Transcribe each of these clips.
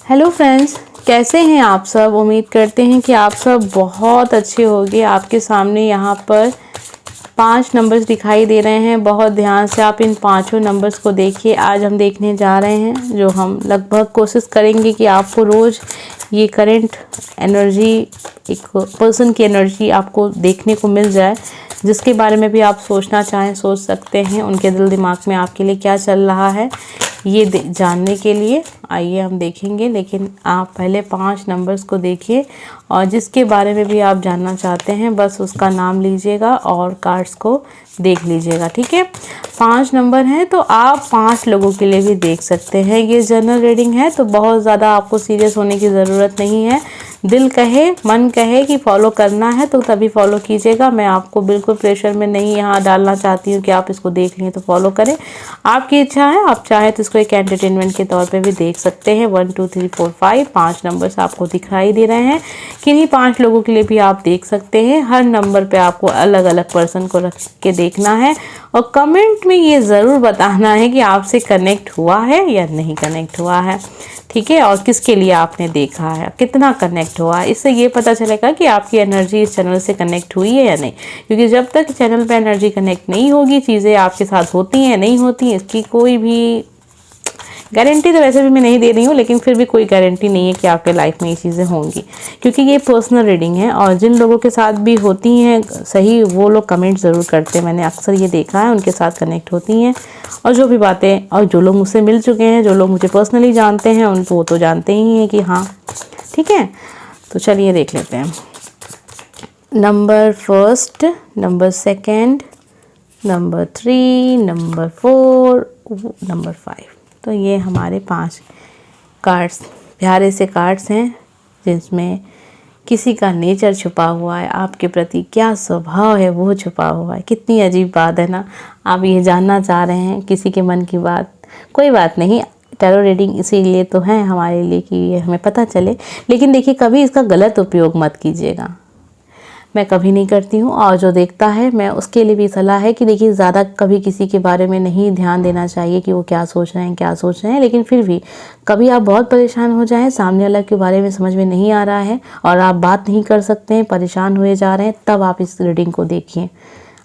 Hello friends, कैसे हैं आप सब। उम्मीद करते हैं कि आप सब बहुत अच्छे होंगे। आपके सामने यहाँ पर 5 नंबर्स दिखाई दे रहे हैं। बहुत ध्यान से आप इन पांचों नंबर्स को देखिए। आज हम देखने जा रहे हैं, जो हम लगभग कोशिश करेंगे कि आपको रोज़ ये करंट एनर्जी, एक पर्सन की एनर्जी आपको देखने को मिल जाए, जिसके बारे में भी आप सोचना चाहें सोच सकते हैं। उनके दिल दिमाग में आपके लिए क्या चल रहा है, ये जानने के लिए आइए हम देखेंगे। लेकिन आप पहले 5 नंबर्स को देखिए और जिसके बारे में भी आप जानना चाहते हैं बस उसका नाम लीजिएगा और कार्ड्स को देख लीजिएगा, ठीक है। 5 नंबर हैं तो आप 5 लोगों के लिए भी देख सकते हैं। ये जनरल रीडिंग है तो बहुत ज़्यादा आपको सीरियस होने की ज़रूरत नहीं है। दिल कहे मन कहे कि फॉलो करना है तो तभी फॉलो कीजिएगा। मैं आपको बिल्कुल प्रेशर में नहीं यहाँ डालना चाहती हूँ कि आप इसको देख लें तो फॉलो करें। आपकी इच्छा है, आप चाहें तो इसको एक एंटरटेनमेंट के तौर पे भी देख सकते हैं। 1 2 3 4 5 5 नंबर्स आपको दिखाई दे रहे हैं। किन्हीं 5 लोगों के लिए भी आप देख सकते हैं। हर नंबर पे आपको अलग अलग पर्सन को रख के देखना है और कमेंट में ये ज़रूर बताना है कि आपसे कनेक्ट हुआ है या नहीं कनेक्ट हुआ है, ठीक है। और किसके लिए आपने देखा है, कितना कनेक्ट हुआ है। इससे ये पता चलेगा कि आपकी एनर्जी इस चैनल से कनेक्ट हुई है या नहीं। क्योंकि जब तक चैनल पे एनर्जी कनेक्ट नहीं होगी, चीज़ें आपके साथ होती हैं नहीं होती हैं, इसकी कोई भी गारंटी तो वैसे भी मैं नहीं दे रही हूँ, लेकिन फिर भी कोई गारंटी नहीं है कि आपके लाइफ में ये चीज़ें होंगी। क्योंकि ये पर्सनल रीडिंग है और जिन लोगों के साथ भी होती हैं सही, वो लोग कमेंट ज़रूर करते हैं। मैंने अक्सर ये देखा है, उनके साथ कनेक्ट होती हैं। और जो भी बातें, और जो लोग मुझसे मिल चुके हैं, जो लोग मुझे पर्सनली जानते हैं, उनको वो तो जानते ही हैं कि हाँ, ठीक है। तो चलिए देख लेते हैं। Number first, number second, number 3, number 4, number 5। तो ये हमारे 5 कार्ड्स, प्यारे से कार्ड्स हैं, जिसमें किसी का नेचर छुपा हुआ है, आपके प्रति क्या स्वभाव है वो छुपा हुआ है। कितनी अजीब बात है ना। आप ये जानना चाह रहे हैं किसी के मन की बात। कोई बात नहीं, टैरो रीडिंग इसीलिए तो है हमारे लिए कि ये हमें पता चले। लेकिन देखिए, कभी इसका गलत उपयोग मत कीजिएगा। मैं कभी नहीं करती हूँ और जो देखता है मैं उसके लिए भी सलाह है कि देखिए, ज़्यादा कभी किसी के बारे में नहीं ध्यान देना चाहिए कि वो क्या सोच रहे हैं क्या सोच रहे हैं। लेकिन फिर भी कभी आप बहुत परेशान हो जाएं, सामने वाले के बारे में समझ में नहीं आ रहा है और आप बात नहीं कर सकते हैं, परेशान हुए जा रहे हैं, तब आप इस रीडिंग को देखिए।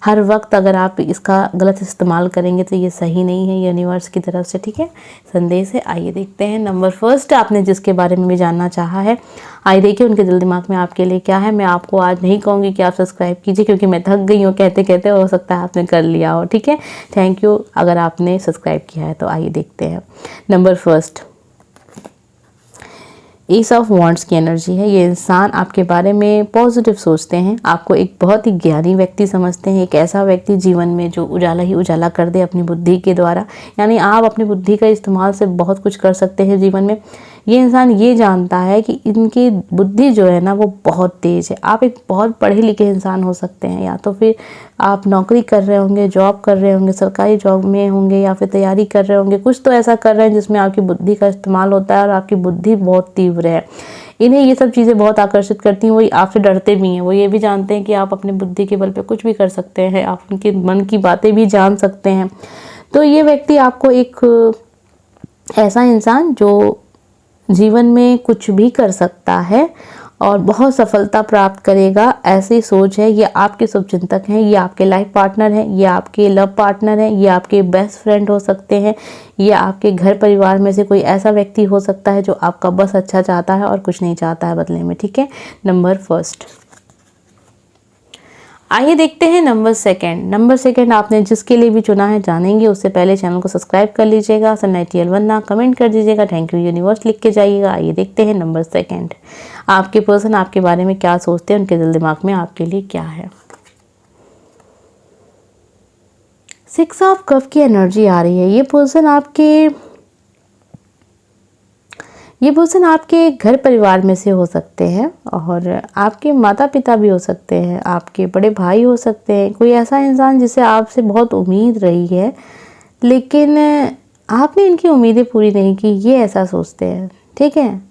हर वक्त अगर आप इसका गलत इस्तेमाल करेंगे तो ये सही नहीं है यूनिवर्स की तरफ से, ठीक है। संदेश है, आइए देखते हैं। नंबर फर्स्ट, आपने जिसके बारे में भी जानना चाहा है, आइए देखिए उनके दिल दिमाग में आपके लिए क्या है। मैं आपको आज नहीं कहूँगी कि आप सब्सक्राइब कीजिए, क्योंकि मैं थक गई हूँ कहते कहते, हो सकता है आपने कर लिया हो, ठीक है। थैंक यू अगर आपने सब्सक्राइब किया है। तो आइए देखते हैं। Number first, S of wands की एनर्जी है। ये इंसान आपके बारे में पॉजिटिव सोचते हैं, आपको एक बहुत ही ज्ञानी व्यक्ति समझते हैं, एक ऐसा व्यक्ति जीवन में जो उजाला ही उजाला कर दे अपनी बुद्धि के द्वारा। यानी आप अपनी बुद्धि का इस्तेमाल से बहुत कुछ कर सकते हैं जीवन में। ये इंसान ये जानता है कि इनकी बुद्धि जो है ना वो बहुत तेज़ है। आप एक बहुत पढ़े लिखे इंसान हो सकते हैं, या तो फिर आप नौकरी कर रहे होंगे, जॉब कर रहे होंगे, सरकारी जॉब में होंगे, या फिर तैयारी कर रहे होंगे। कुछ तो ऐसा कर रहे हैं जिसमें आपकी बुद्धि का इस्तेमाल होता है और आपकी बुद्धि बहुत तीव्र है। इन्हें ये सब चीज़ें बहुत आकर्षित करती हैं। वही आपसे डरते भी हैं। वो ये भी जानते हैं कि आप अपनी बुद्धि के बल पे कुछ भी कर सकते हैं, आप उनके मन की बातें भी जान सकते हैं। तो ये व्यक्ति आपको एक ऐसा इंसान जो जीवन में कुछ भी कर सकता है और बहुत सफलता प्राप्त करेगा, ऐसी सोच है। ये आपके शुभचिंतक हैं, ये आपके लाइफ पार्टनर हैं, ये आपके लव पार्टनर हैं, ये आपके बेस्ट फ्रेंड हो सकते हैं, ये आपके घर परिवार में से कोई ऐसा व्यक्ति हो सकता है जो आपका बस अच्छा चाहता है और कुछ नहीं चाहता है बदले में, ठीक है। Number first. आइए देखते हैं नंबर सेकंड। नंबर सेकंड आपने जिसके लिए भी चुना है जानेंगे। उससे पहले चैनल को सब्सक्राइब कर लीजिएगा, सन्नाइटियल वरना कमेंट कर दीजिएगा, थैंक यू यूनिवर्स लिख के जाइएगा। आइए देखते हैं नंबर सेकंड, आपके पर्सन आपके बारे में क्या सोचते हैं, उनके दिल दिमाग में आपके लिए क्या है। 6 ऑफ कप की एनर्जी आ रही है। ये पर्सन आपके घर परिवार में से हो सकते हैं और आपके माता पिता भी हो सकते हैं, आपके बड़े भाई हो सकते हैं। कोई ऐसा इंसान जिसे आपसे बहुत उम्मीद रही है, लेकिन आपने इनकी उम्मीदें पूरी नहीं की, ये ऐसा सोचते हैं, ठीक है।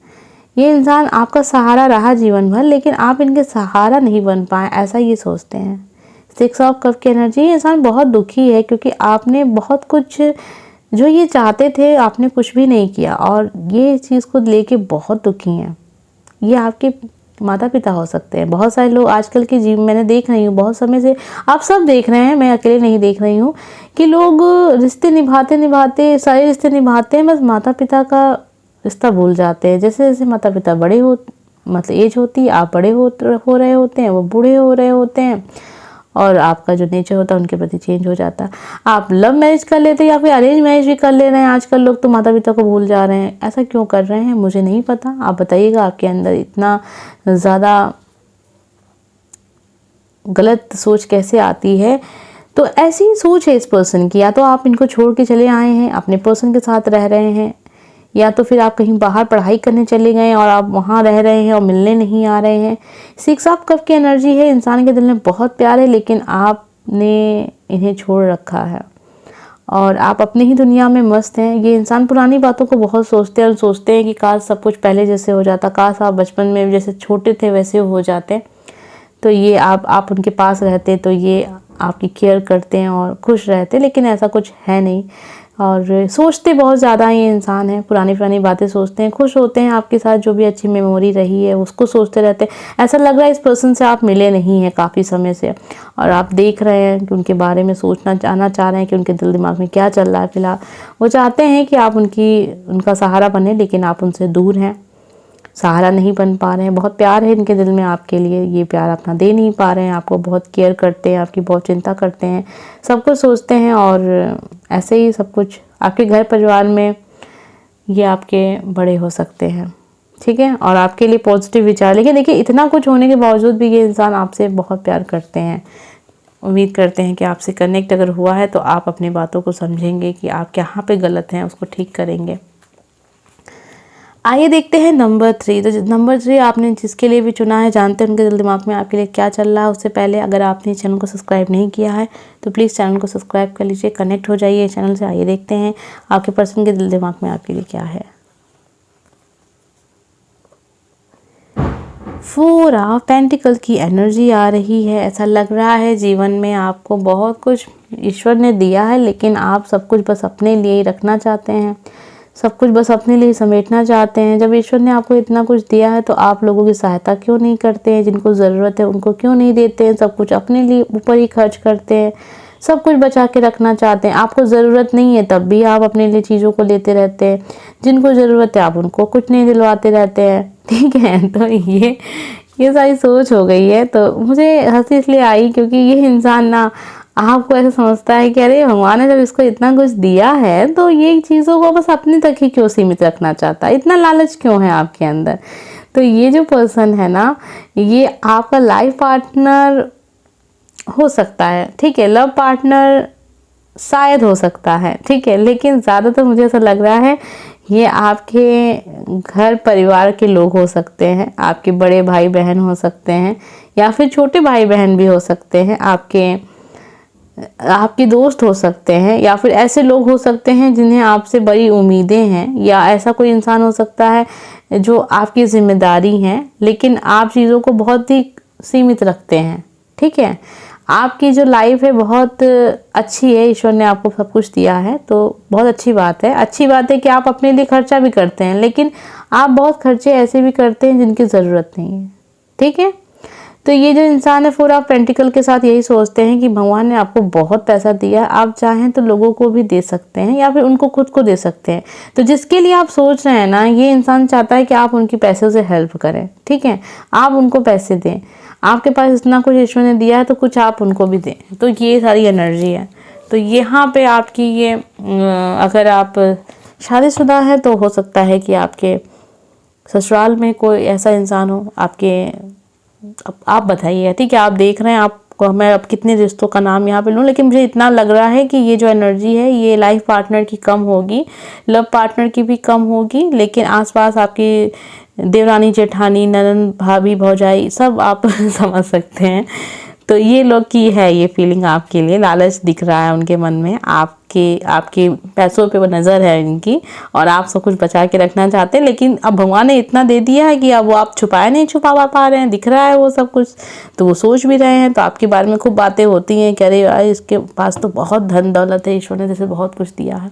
ये इंसान आपका सहारा रहा जीवन भर, लेकिन आप इनके सहारा नहीं बन पाए, ऐसा ये सोचते हैं। 6 ऑफ कप की एनर्जी, ये इंसान बहुत दुखी है क्योंकि आपने बहुत कुछ जो ये चाहते थे आपने कुछ भी नहीं किया और ये चीज़ को लेके बहुत दुखी हैं। ये आपके माता पिता हो सकते हैं। बहुत सारे लोग आजकल के जीवन मैंने देख रही हूँ, बहुत समय से आप सब देख रहे हैं, मैं अकेले नहीं देख रही हूँ, कि लोग रिश्ते निभाते निभाते सारे रिश्ते निभाते हैं, बस माता पिता का रिश्ता भूल जाते हैं। जैसे जैसे माता पिता बड़े हो, मतलब एज होती है, आप बड़े हो रहे होते हैं, वो बूढ़े हो रहे होते हैं और आपका जो नेचर होता है उनके प्रति चेंज हो जाता है। आप लव मैरिज कर लेते हैं या फिर अरेंज मैरिज भी कर ले रहे हैं आजकल लोग, तो माता पिता को भूल जा रहे हैं। ऐसा क्यों कर रहे हैं मुझे नहीं पता, आप बताइएगा। आपके अंदर इतना ज़्यादा गलत सोच कैसे आती है? तो ऐसी ही सोच है इस पर्सन की। या तो आप इनको छोड़ के चले आए हैं, अपने पर्सन के साथ रह रहे हैं, या तो फिर आप कहीं बाहर पढ़ाई करने चले गए और आप वहाँ रह रहे हैं और मिलने नहीं आ रहे हैं। 6 ऑफ कप की एनर्जी है, इंसान के दिल में बहुत प्यार है, लेकिन आपने इन्हें छोड़ रखा है और आप अपनी ही दुनिया में मस्त हैं। ये इंसान पुरानी बातों को बहुत सोचते हैं और सोचते हैं कि काश सब कुछ पहले जैसे हो जाता, काश आप बचपन में जैसे छोटे थे वैसे हो जाते। तो ये आप उनके पास रहते तो ये आपकी केयर करते हैं और खुश रहते, लेकिन ऐसा कुछ है नहीं। और सोचते बहुत ज़्यादा ये इंसान है, पुरानी बातें सोचते हैं, खुश होते हैं आपके साथ जो भी अच्छी मेमोरी रही है उसको सोचते रहते हैं। ऐसा लग रहा है इस पर्सन से आप मिले नहीं हैं काफ़ी समय से, और आप देख रहे हैं कि उनके बारे में जानना चाह रहे हैं कि उनके दिल दिमाग में क्या चल रहा है फिलहाल। वो चाहते हैं कि आप उनका सहारा बने, लेकिन आप उनसे दूर हैं, सहारा नहीं बन पा रहे हैं। बहुत प्यार है इनके दिल में आपके लिए, ये प्यार अपना दे नहीं पा रहे हैं, आपको बहुत केयर करते हैं, आपकी बहुत चिंता करते हैं, सब कुछ सोचते हैं। और ऐसे ही सब कुछ आपके घर परिवार में ये आपके बड़े हो सकते हैं, ठीक है, और आपके लिए पॉजिटिव विचार। लेकिन देखिए इतना कुछ होने के बावजूद भी ये इंसान आपसे बहुत प्यार करते हैं। उम्मीद करते हैं कि आपसे कनेक्ट अगर हुआ है तो आप अपनी बातों को समझेंगे कि आप कहाँ पे गलत हैं, उसको ठीक करेंगे। आइए देखते हैं नंबर 3। तो नंबर 3 आपने जिसके लिए भी चुना है, जानते हैं उनके दिल दिमाग में आपके लिए क्या चल रहा है। उससे पहले अगर आपने चैनल को सब्सक्राइब नहीं किया है तो प्लीज़ चैनल को सब्सक्राइब कर लीजिए, कनेक्ट हो जाइए चैनल से। आइए देखते हैं आपके पर्सन के दिल दिमाग में आपके लिए क्या है। 4 ऑफ पेंटिकल की एनर्जी आ रही है। ऐसा लग रहा है जीवन में आपको बहुत कुछ ईश्वर ने दिया है, लेकिन आप सब कुछ बस अपने लिए ही रखना चाहते हैं, सब कुछ बस अपने लिए समेटना चाहते हैं। जब ईश्वर ने आपको इतना कुछ दिया है तो आप लोगों की सहायता क्यों नहीं करते हैं? जिनको ज़रूरत है उनको क्यों नहीं देते हैं? सब कुछ अपने लिए ऊपर ही खर्च करते हैं, सब कुछ बचा के रखना चाहते हैं। आपको ज़रूरत नहीं है तब भी आप अपने लिए चीज़ों को लेते रहते हैं, जिनको ज़रूरत है आप उनको कुछ नहीं दिलवाते रहते हैं, ठीक है। तो ये सारी सोच हो गई है। तो मुझे हंसी इसलिए आई क्योंकि ये इंसान ना आपको ऐसा समझता है कि अरे भगवान ने जब इसको इतना कुछ दिया है तो ये चीज़ों को बस अपने तक ही क्यों सीमित रखना चाहता है, इतना लालच क्यों है आपके अंदर। तो ये जो पर्सन है ना, ये आपका लाइफ पार्टनर हो सकता है, ठीक है, लव पार्टनर शायद हो सकता है, ठीक है, लेकिन ज़्यादातर मुझे ऐसा लग रहा है ये आपके घर परिवार के लोग हो सकते हैं, आपके बड़े भाई बहन हो सकते हैं, या फिर छोटे भाई बहन भी हो सकते हैं, आपके दोस्त हो सकते हैं, या फिर ऐसे लोग हो सकते हैं जिन्हें आपसे बड़ी उम्मीदें हैं, या ऐसा कोई इंसान हो सकता है जो आपकी जिम्मेदारी हैं, लेकिन आप चीज़ों को बहुत ही सीमित रखते हैं, ठीक है। आपकी जो लाइफ है बहुत अच्छी है, ईश्वर ने आपको सब कुछ दिया है, तो बहुत अच्छी बात है। अच्छी बात है कि आप अपने लिए खर्चा भी करते हैं, लेकिन आप बहुत खर्चे ऐसे भी करते हैं जिनकी ज़रूरत नहीं है, ठीक है। तो ये जो इंसान है 4 ऑफ पेंटिकल के साथ यही सोचते हैं कि भगवान ने आपको बहुत पैसा दिया है, आप चाहें तो लोगों को भी दे सकते हैं या फिर उनको खुद को दे सकते हैं। तो जिसके लिए आप सोच रहे हैं ना, ये इंसान चाहता है कि आप उनकी पैसों से हेल्प करें, ठीक है, आप उनको पैसे दें। आपके पास इतना कुछ ईश्वर ने दिया है तो कुछ आप उनको भी दें। तो ये सारी एनर्जी है। तो यहाँ पे आपकी ये अगर आप शादीशुदा है तो हो सकता है कि आपके ससुराल में कोई ऐसा इंसान हो आपके, आप बताइए, ठीक है, आप देख रहे हैं, आपको मैं अब कितने रिश्तों का नाम यहाँ पे लूँ, लेकिन मुझे इतना लग रहा है कि ये जो एनर्जी है ये लाइफ पार्टनर की कम होगी, लव पार्टनर की भी कम होगी, लेकिन आसपास आपकी देवरानी जेठानी ननद भाभी भौजाई सब आप समझ सकते हैं। तो ये लोग की है ये फीलिंग आपके लिए, लालच दिख रहा है उनके मन में, आपके पैसों पे वो नज़र है इनकी, और आप सब कुछ बचा के रखना चाहते हैं, लेकिन अब भगवान ने इतना दे दिया है कि अब वो आप नहीं छुपा पा रहे हैं, दिख रहा है वो सब कुछ, तो वो सोच भी रहे हैं। तो आपके बारे में खूब बातें होती हैं कि अरे यार इसके पास तो बहुत धन दौलत है, ईश्वर ने जैसे बहुत कुछ दिया है,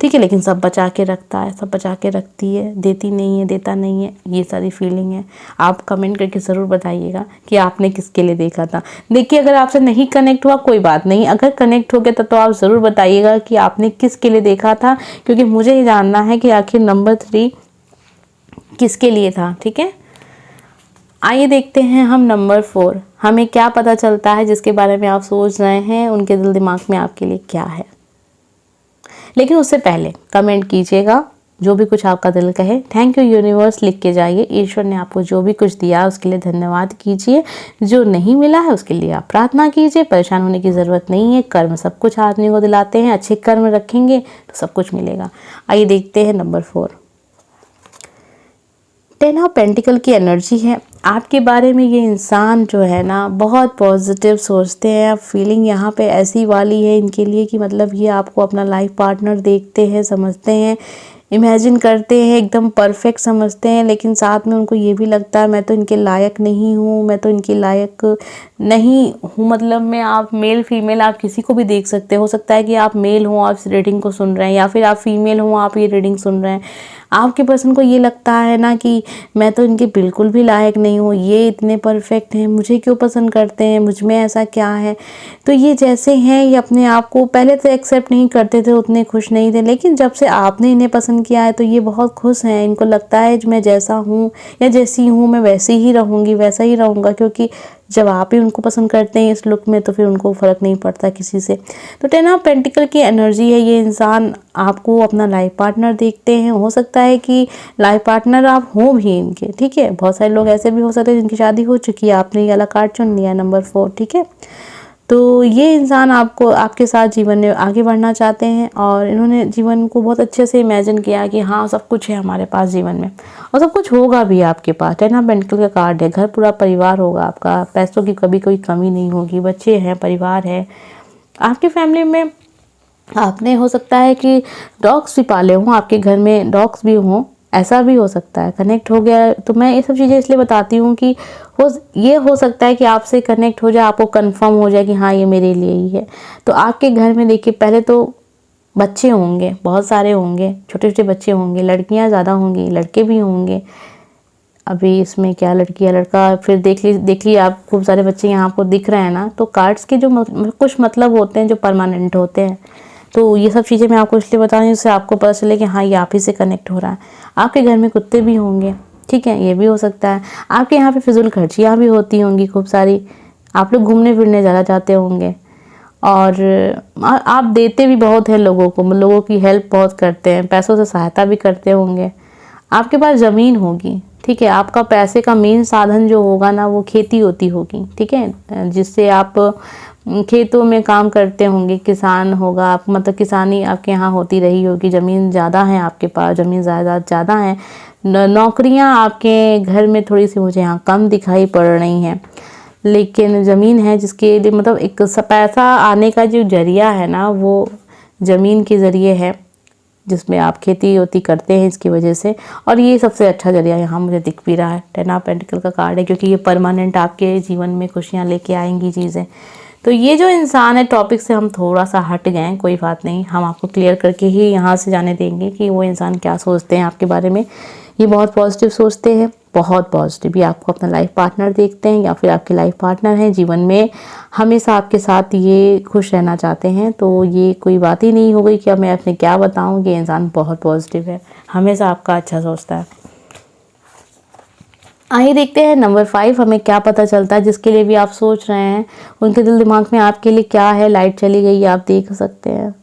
ठीक है, लेकिन सब बचा के रखता है, सब बचा के रखती है, देती नहीं है, देता नहीं है, ये सारी फीलिंग है। आप कमेंट करके ज़रूर बताइएगा कि आपने किसके लिए देखा था। देखिए, अगर आपसे नहीं कनेक्ट हुआ कोई बात नहीं, अगर कनेक्ट हो गया तो आप ज़रूर बताइएगा कि आपने किसके लिए देखा था, क्योंकि मुझे ये जानना है कि आखिर नंबर 3 किसके लिए था। ठीक है, आइए देखते हैं हम नंबर 4, हमें क्या पता चलता है जिसके बारे में आप सोच रहे हैं, उनके दिल दिमाग में आपके लिए क्या है। लेकिन उससे पहले कमेंट कीजिएगा, जो भी कुछ आपका दिल कहे। थैंक यू यूनिवर्स लिख के जाइए। ईश्वर ने आपको जो भी कुछ दिया उसके लिए धन्यवाद कीजिए। जो नहीं मिला है उसके लिए आप प्रार्थना कीजिए। परेशान होने की ज़रूरत नहीं है, कर्म सब कुछ आदमी को दिलाते हैं। अच्छे कर्म रखेंगे तो सब कुछ मिलेगा। आइए देखते हैं नंबर 4। 10 ऑफ पेंटिकल की एनर्जी है आपके बारे में। ये इंसान जो है ना बहुत पॉजिटिव सोचते हैं। फीलिंग यहाँ पे ऐसी वाली है इनके लिए कि मतलब ये आपको अपना लाइफ पार्टनर देखते हैं, समझते हैं, इमेजिन करते हैं, एकदम परफेक्ट समझते हैं। लेकिन साथ में उनको ये भी लगता है मैं तो इनके लायक नहीं हूँ, मैं तो इनके लायक नहीं हूँ। मतलब में आप मेल फीमेल आप किसी को भी देख सकते हो सकता है कि आप मेल हो, आप इस रीडिंग को सुन रहे हैं, या फिर आप फीमेल हो, आप ये रीडिंग सुन रहे हैं। आपके पर्सन को ये लगता है ना कि मैं तो इनके बिल्कुल भी लायक नहीं हूँ, ये इतने परफेक्ट हैं, मुझे क्यों पसंद करते हैं, मुझ में ऐसा क्या है। तो ये जैसे हैं, ये अपने आप को पहले तो एक्सेप्ट नहीं करते थे, उतने खुश नहीं थे, लेकिन जब से आपने इन्हें पसंद किया है तो ये बहुत खुश हैं। इनको लगता है मैं जैसा हूँ या जैसी हूँ मैं वैसी ही रहूँगी, वैसा ही रहूँगा, क्योंकि जब आप ही उनको पसंद करते हैं इस लुक में तो फिर उनको फ़र्क नहीं पड़ता किसी से। तो 10 ऑफ पेंटिकल की एनर्जी है। ये इंसान आपको अपना लाइफ पार्टनर देखते हैं। हो सकता है कि लाइफ पार्टनर आप हो भी इनके, ठीक है। बहुत सारे लोग ऐसे भी हो सकते हैं जिनकी शादी हो चुकी है, आपने ये वाला कार्ड चुन लिया नंबर 4, ठीक है। तो ये इंसान आपको आपके साथ जीवन में आगे बढ़ना चाहते हैं और इन्होंने जीवन को बहुत अच्छे से इमेजिन किया कि हाँ सब कुछ है हमारे पास जीवन में और सब कुछ होगा भी आपके पास। 10 ऑफ पेंटिकल का कार्ड है, घर पूरा परिवार होगा आपका, पैसों की कभी कोई कमी नहीं होगी, बच्चे हैं, परिवार है आपकी फैमिली में। आपने हो सकता है कि डॉग्स भी पाले हों, आपके घर में डॉग्स भी हों, ऐसा भी हो सकता है। कनेक्ट हो गया तो मैं ये सब चीज़ें इसलिए बताती हूँ कि ये हो सकता है कि आपसे कनेक्ट हो जाए, आपको कंफर्म हो जाए कि हाँ ये मेरे लिए ही है। तो आपके घर में देखिए पहले तो बच्चे होंगे, बहुत सारे होंगे, छोटे छोटे बच्चे होंगे, लड़कियाँ ज़्यादा होंगी, लड़के भी होंगे। अभी इसमें क्या लड़की या लड़का, फिर देख लीजिए आप खूब सारे बच्चे यहाँ आपको दिख रहे हैं ना। तो कार्ड्स के जो कुछ मतलब होते हैं जो परमानेंट होते हैं। तो ये सब चीज़ें मैं आपको इसलिए बता रही हूँ जिससे आपको पता चले कि हाँ ये आप ही से कनेक्ट हो रहा है। आपके घर में कुत्ते भी होंगे, ठीक है, ये भी हो सकता है। आपके यहाँ पे फिजूल खर्चियाँ भी होती होंगी खूब सारी, आप लोग घूमने फिरने ज़्यादा जाते होंगे और आप देते भी बहुत हैं लोगों को, लोगों की हेल्प बहुत करते हैं, पैसों से सहायता भी करते होंगे। आपके पास ज़मीन होगी, ठीक है, आपका पैसे का मेन साधन जो होगा ना वो खेती होती होगी, ठीक है, जिससे आप खेतों में काम करते होंगे, किसान होगा आप, मतलब किसानी आपके यहाँ होती रही होगी। ज़मीन ज़्यादा है आपके पास, ज़मीन ज़्यादा है। नौकरियाँ आपके घर में थोड़ी सी मुझे यहाँ कम दिखाई पड़ रही हैं, लेकिन ज़मीन है जिसके लिए मतलब एक पैसा आने का जो जरिया है ना वो ज़मीन के ज़रिए है, जिसमें आप खेती होती करते हैं इसकी वजह से। और ये सबसे अच्छा जरिया यहाँ मुझे दिख भी रहा है। 10 ऑफ पेंटिकल का कार्ड है क्योंकि ये परमानेंट आपके जीवन में खुशियाँ लेके आएंगी चीज़ें। तो ये जो इंसान है, टॉपिक से हम थोड़ा सा हट गए, कोई बात नहीं, हम आपको क्लियर करके ही यहाँ से जाने देंगे कि वो इंसान क्या सोचते हैं आपके बारे में। ये बहुत पॉजिटिव सोचते हैं, बहुत पॉजिटिव। ये आपको अपना लाइफ पार्टनर देखते हैं या फिर आपके लाइफ पार्टनर हैं, जीवन में हमेशा आपके साथ ये खुश रहना चाहते हैं। तो ये कोई बात ही नहीं हो गई कि अब मैं अपने क्या बताऊँ, ये इंसान बहुत पॉजिटिव है, हमेशा आपका अच्छा सोचता है। आइए देखते हैं नंबर 5 हमें क्या पता चलता है जिसके लिए भी आप सोच रहे हैं, उनके दिल दिमाग में आपके लिए क्या है। लाइट चली गई आप देख सकते हैं,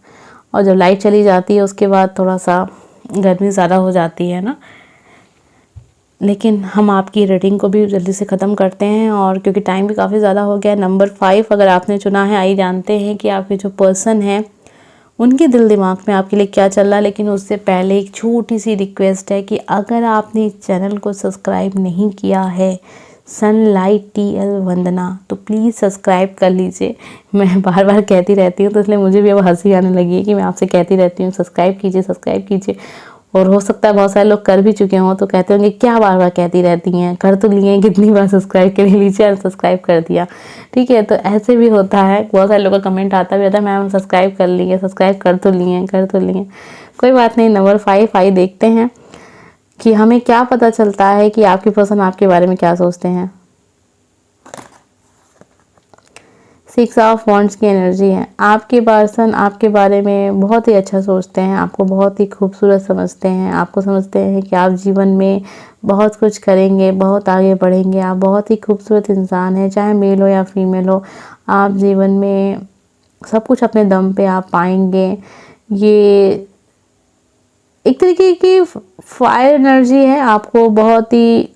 और जब लाइट चली जाती है उसके बाद थोड़ा सा गर्मी ज़्यादा हो जाती है ना। लेकिन हम आपकी रीडिंग को भी जल्दी से ख़त्म करते हैं और क्योंकि टाइम भी काफ़ी ज़्यादा हो गया है। नंबर 5 अगर आपने चुना है, आइए जानते हैं कि आपके जो पर्सन है उनके दिल दिमाग में आपके लिए क्या चल रहा है। लेकिन उससे पहले एक छोटी सी रिक्वेस्ट है कि अगर आपने इस चैनल को सब्सक्राइब नहीं किया है, सनलाइट TL वंदना, तो प्लीज़ सब्सक्राइब कर लीजिए। मैं बार बार कहती रहती हूँ तो इसलिए मुझे भी अब हंसी आने लगी है कि मैं आपसे कहती रहती हूँ सब्सक्राइब कीजिए, सब्सक्राइब कीजिए। और हो सकता है बहुत सारे लोग कर भी चुके हों तो कहते होंगे क्या बार बार कहती रहती हैं, कर तो लिए हैं, कितनी बार सब्सक्राइब कर लीजिए, सब्सक्राइब कर दिया, ठीक है। तो ऐसे भी होता है, बहुत सारे लोगों का कमेंट आता भी रहता है मैम सब्सक्राइब कर लिए, सब्सक्राइब कर तो लिए, कोई बात नहीं। नंबर 5 आई देखते हैं कि हमें क्या पता चलता है कि आपकी पर्सन आपके बारे में क्या सोचते हैं। 6 ऑफ वॉन्ड्स की एनर्जी है। आपके पर्सन आपके बारे में बहुत ही अच्छा सोचते हैं, आपको बहुत ही खूबसूरत समझते हैं, आपको समझते हैं कि आप जीवन में बहुत कुछ करेंगे, बहुत आगे बढ़ेंगे। आप बहुत ही खूबसूरत इंसान हैं, चाहे मेल हो या फीमेल हो। आप जीवन में सब कुछ अपने दम पे आप पाएंगे। ये एक तरीके की फायर एनर्जी है। आपको बहुत ही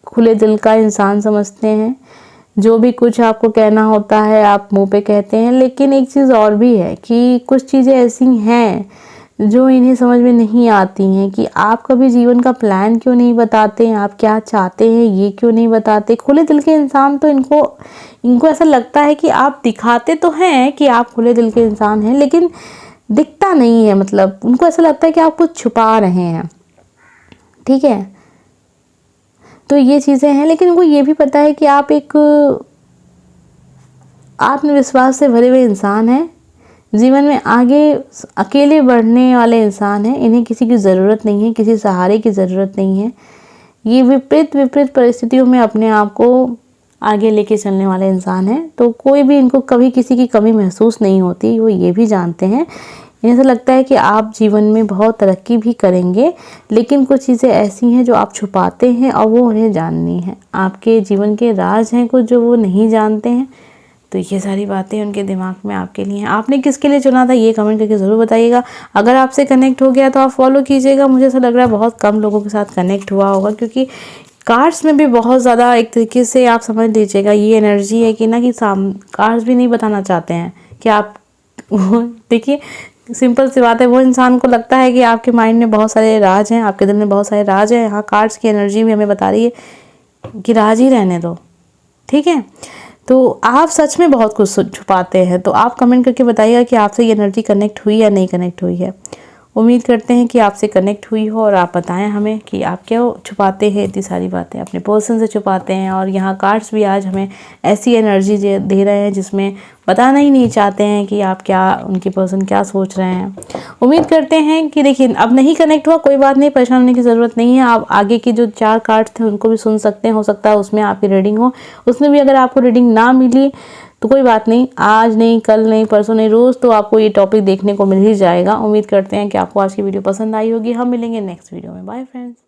खुले दिल का इंसान समझते हैं। जो भी कुछ आपको कहना होता है आप मुंह पे कहते हैं। लेकिन एक चीज़ और भी है कि कुछ चीज़ें ऐसी हैं जो इन्हें समझ में नहीं आती हैं कि आप कभी जीवन का प्लान क्यों नहीं बताते हैं, आप क्या चाहते हैं ये क्यों नहीं बताते। खुले दिल के इंसान तो इनको ऐसा लगता है कि आप दिखाते तो हैं कि आप खुले दिल के इंसान हैं, लेकिन दिखता नहीं है। मतलब उनको ऐसा लगता है कि आप कुछ छुपा रहे हैं, ठीक है। तो ये चीज़ें हैं, लेकिन उनको ये भी पता है कि आप एक आत्मविश्वास से भरे हुए इंसान हैं, जीवन में आगे अकेले बढ़ने वाले इंसान हैं। इन्हें किसी की ज़रूरत नहीं है, किसी सहारे की ज़रूरत नहीं है। ये विपरीत परिस्थितियों में अपने आप को आगे लेके चलने वाले इंसान हैं। तो कोई भी इनको कभी किसी की कमी महसूस नहीं होती। वो ये भी जानते हैं, इन्हें ऐसा लगता है कि आप जीवन में बहुत तरक्की भी करेंगे, लेकिन कुछ चीज़ें ऐसी हैं जो आप छुपाते हैं और वो उन्हें जाननी है। आपके जीवन के राज हैं कुछ जो वो नहीं जानते हैं। तो ये सारी बातें उनके दिमाग में आपके लिए हैं। आपने किसके लिए चुना था ये कमेंट करके ज़रूर बताइएगा। अगर आपसे कनेक्ट हो गया तो आप फॉलो कीजिएगा। मुझे ऐसा लग रहा है बहुत कम लोगों के साथ कनेक्ट हुआ होगा, क्योंकि कार्ड्स में भी बहुत ज़्यादा एक तरीके से आप समझ लीजिएगा ये एनर्जी है कि ना कि कार्ड्स भी नहीं बताना चाहते हैं कि आप देखिए सिंपल सी बात है, वो इंसान को लगता है कि आपके माइंड में बहुत सारे राज हैं, आपके दिल में बहुत सारे राज हैं। यहाँ कार्ड्स की एनर्जी भी हमें बता रही है कि राज ही रहने दो, ठीक है। तो आप सच में बहुत कुछ छुपाते हैं। तो आप कमेंट करके बताइएगा कि आपसे ये एनर्जी कनेक्ट हुई या नहीं कनेक्ट हुई है। उम्मीद करते हैं कि आपसे कनेक्ट हुई हो और आप बताएं हमें कि आप क्या छुपाते हैं, इतनी सारी बातें अपने पर्सन से छुपाते हैं। और यहाँ कार्ड्स भी आज हमें ऐसी एनर्जी दे रहे हैं जिसमें बताना ही नहीं चाहते हैं कि आप क्या, उनके पर्सन क्या सोच रहे हैं। उम्मीद करते हैं कि देखिए अब नहीं कनेक्ट हुआ, कोई बात नहीं, परेशान होने की ज़रूरत नहीं है। आप आगे की जो 4 कार्ड्स थे उनको भी सुन सकते हैं, हो सकता है उसमें आपकी रीडिंग हो। उसमें भी अगर आपको रीडिंग ना मिली तो कोई बात नहीं, आज नहीं, कल नहीं, परसों नहीं, रोज़ तो आपको ये टॉपिक देखने को मिल ही जाएगा। उम्मीद करते हैं कि आपको आज की वीडियो पसंद आई होगी। हम मिलेंगे नेक्स्ट वीडियो में। Bye friends.